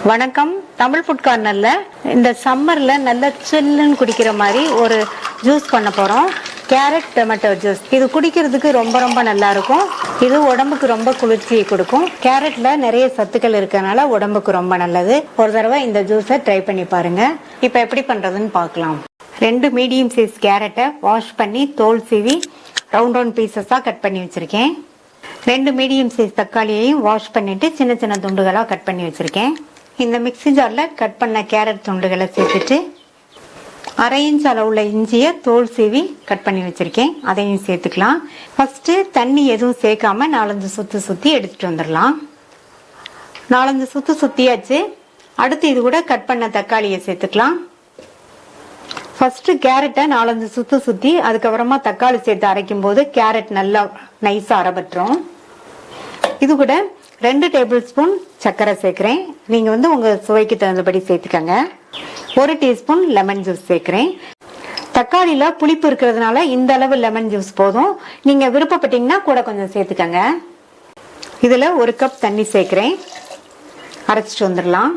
வணக்கம். தமிழ் ஃபுட் கார்னர்ல இந்த சம்மர்ல நல்ல சில்லுன்னு குடிக்கிற மாதிரி ஒரு ஜூஸ் பண்ண போறோம். Carrot tomato juice. இது குடிக்கிறதுக்கு ரொம்ப நல்லா இருக்கும். இது உடம்புக்கு ரொம்ப குளிர்ச்சியை கொடுக்கும். கேரட்ல நிறைய சத்துக்கள் இருக்கறனால உடம்புக்கு ரொம்ப நல்லது. ஒரு தடவை இந்த ஜூஸை ட்ரை பண்ணி பாருங்க. இப்போ எப்படி பண்றதுன்னு பார்க்கலாம். 2 மீடியம் சைஸ் கேரட்டை வாஷ் பண்ணி தோல் சீவி ரவுண்ட் பீசஸா கட் பண்ணி வச்சிருக்கேன். 2 மீடியம் சைஸ் தக்காளியையும் வாஷ் பண்ணிட்டு சின்ன சின்ன துண்டுகளா கட் பண்ணி வச்சிருக்கேன். இந்த மிக்ஸி ஜார்ல கட் பண்ண கேரட் துண்டுகளை சேர்த்துட்டு 1/2 இன்ச் அளவுள்ள இஞ்சியை தோல் சீவி கட் பண்ணி வச்சிருக்கேன். அதையும் சேர்த்துக்கலாம். ஃபர்ஸ்ட் தண்ணி எதுவும் சேர்க்காம 4-5 சுத்து சுத்தி எடுத்துட்டு வந்துடலாம். 4-5 சுத்து சுத்தியாச்சு. அடுத்து இது கூட கட் பண்ண தக்காளியை சேர்த்துக்கலாம். ஃபர்ஸ்ட் கேரட்டை 4-5 சுத்து சுத்தி அதுக்கப்புறமா தக்காளி சேர்த்து அரைக்கும் போது கேரட் நல்லா நைஸா அரைபட்டுரும். இது கூட 2 டேபிள் ஸ்பூன் சர்க்கரை சேர்க்கிறேன். நீங்க உங்க சுவைக்கு தகுந்தபடி சேர்த்துக்கங்க. 1 டீஸ்பூன் லெமன் ஜூஸ் சேர்க்கிறேன். தக்காளியில புளிப்பு இருக்கிறதுனால இந்த அளவு லெமன் ஜூஸ் போதும். நீங்க விருப்பப்பட்டீங்கன்னா கூட கொஞ்சம் சேர்த்துக்கங்க. இதுல 1 கப் தண்ணி சேர்க்கிறேன். அரைச்சிட்டு வந்துடலாம்.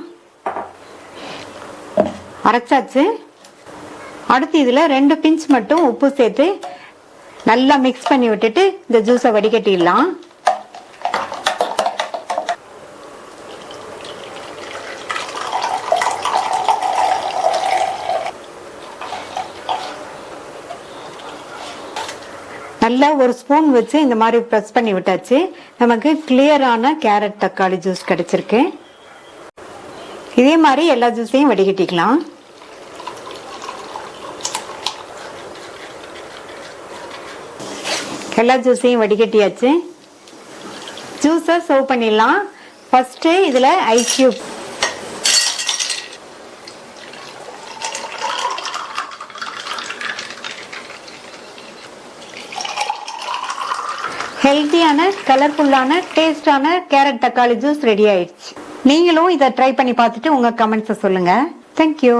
அரைச்சாச்சு. அடுத்து இதுல 2 பிஞ்ச் மட்டும் உப்பு சேர்த்து நல்லா மிக்ஸ் பண்ணி விட்டுட்டு இந்த ஜூஸை வடிகட்டிடலாம். நல்லா ஒரு ஸ்பூன் வச்சு இந்த மாதிரி பிரஸ் பண்ணி விட்டாச்சு. நமக்கு கிளியரான கேரட் தக்காளி ஜூஸ் கிடைச்சிருக்கு. இதே மாதிரி எல்லா ஜூஸையும் வடிகட்டிக்கலாம். எல்லா ஜூஸையும் வடிகட்டியாச்சு. ஜூஸை சர்வ் பண்ணிடலாம். ஃபர்ஸ்ட் இதுல ஐஸ் கியூப் ஹெல்த்தியான கலர்ஃபுல்லான டேஸ்டான கேரட் தக்காளி ஜூஸ் ரெடி ஆயிடுச்சு. நீங்களும் இதை ட்ரை பண்ணி பார்த்துட்டு உங்க கமெண்ட்ஸை சொல்லுங்க. தேங்க்யூ.